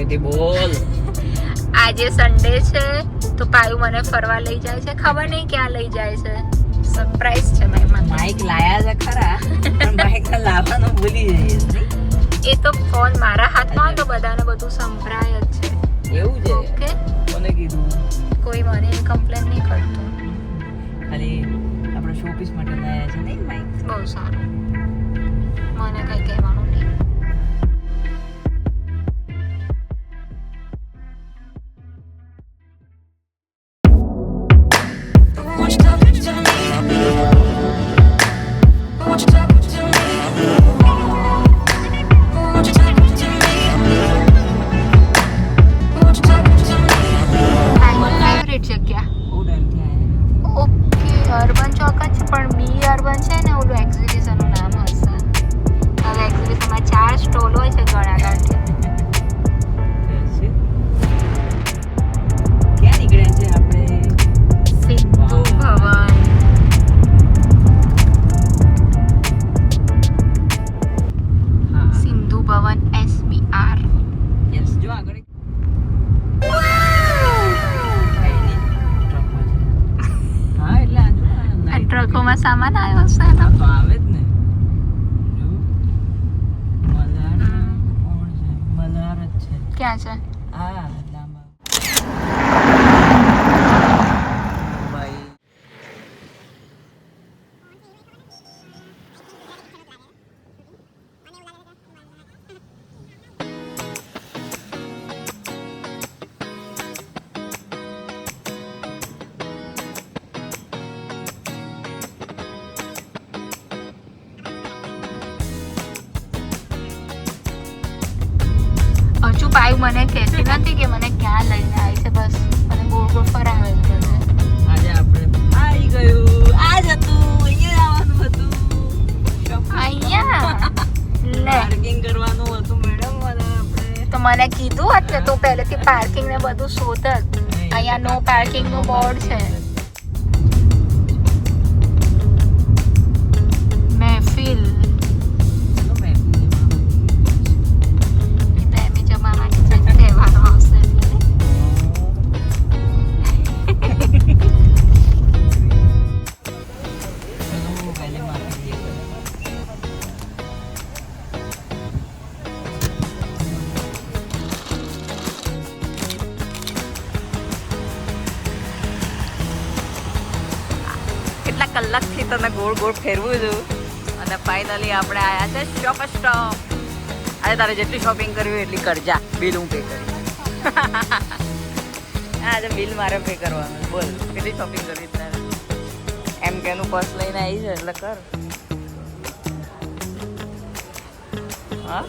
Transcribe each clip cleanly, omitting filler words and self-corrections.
શાંતિથી બોલ. આજે સન્ડે છે તો પાયુ મને ફરવા લઈ જાય છે. ખબર નહીં ક્યાં લઈ જાય છે. સરપ્રાઈઝ છે મહેમાન. માઈક લાયા છે ખરા, પણ માઈક લાવવાનું ભૂલી જઈએ. એ તો ફોન મારા હાથમાં હોય તો બધાને બધું સંભળાય જ છે. એવું છે? ઓકે, કોને કીધું? કોઈ મને કમ્પ્લેન નહીં કરતું. ખાલી આપણે શો પીસ માટે લાયા છે નહીં માઈક? બહુ સારું, મને કઈ કહેવાનું નહીં. અર્બન ચોક જ છે, પણ બી અર્બન છે ને ઓલું એક્ઝિબિશન નું નામ હશે. હવે એક્ઝિબિશનમાં 4 સ્ટોલ હોય છે ગળાગાંઠી. ક્યાં નીકળ્યા છે આપણે? સિંધુ ભવન. હા, સિંધુ ભવન SBR. યસ. જો આગળ ટ્રકોમાં સામાન આવ્યો હશે ને? તો આવે જ ને. જો મલાર કોણ છે? મલાર જ છે. ક્યાં છે? હા, લાંબા ભાઈ. હજુ પાયુ મને કહેતી નથી કે મને ક્યાં લઈને આવી છે. બસ મને ગોળ ગોળ ફરાવે છે બધે. આજે આપણે આવી ગયું. આજ હતું, અહીંયા આવવાનું હતું. અહીંયા લે, પાર્કિંગ કરવાનું હતું મેડમ. આપણે તો મને કીધું હોત ને તો પહેલેથી પાર્કિંગ ને બધું શોધત. અહીંયા નો પાર્કિંગ નું બોર્ડ છે. મહેફિલ તહેવારો આવશે એટલે કેટલા કલાકથી તને ગોળ ગોળ ફેરવું છું અને ફાઇનલી આપણે આયા છે શોપ સ્ટોપ. આજે તારે જેટલી શોપિંગ કરવી હોય એટલી કરજા, બિલ હું પે કરીશ. આજે બિલ મારે પે કરવાનું. બોલ કેટલી શોપિંગ કરવી તારે? એમ કે એનું પર્સ લઈને આવી છે એટલે કર. હા,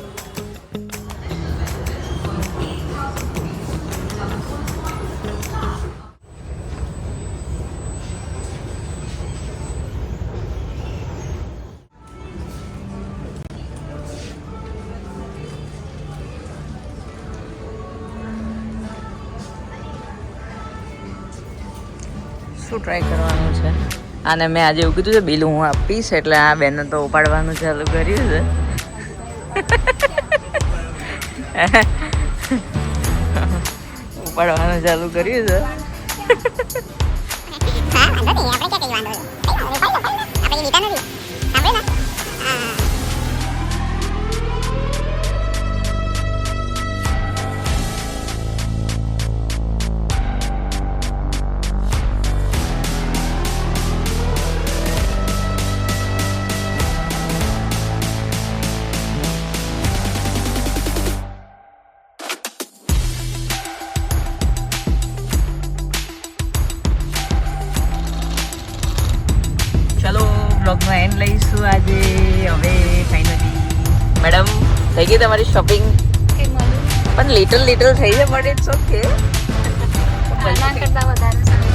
શું ટ્રાય કરવાનું છે? અને મેં આજે એવું કીધું છે બિલ હું આપીશ, એટલે આ બેને તો ઉપાડવાનું ચાલુ કર્યું છે. ઉપાડવાનું ચાલુ કર્યું છે. બ્લોગનો એન્ડ લઈશું આજે. હવે ફાઇનલી મેડમ થઈ ગઈ તમારી શોપિંગ? પણ લિટલ થઈ છે, બટ ઇટ્સ ઓકે. પહેલા કરતા વધારે સારું.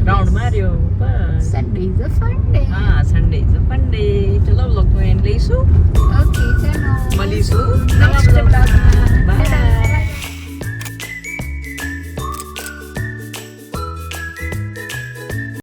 રાઉન્ડ માર્યો બસ. Sunday is a fun day. હા, Sunday is a fun day. ચલો બ્લોગનો એન્ડ લઈશું. ઓકે, ચલો મળીશું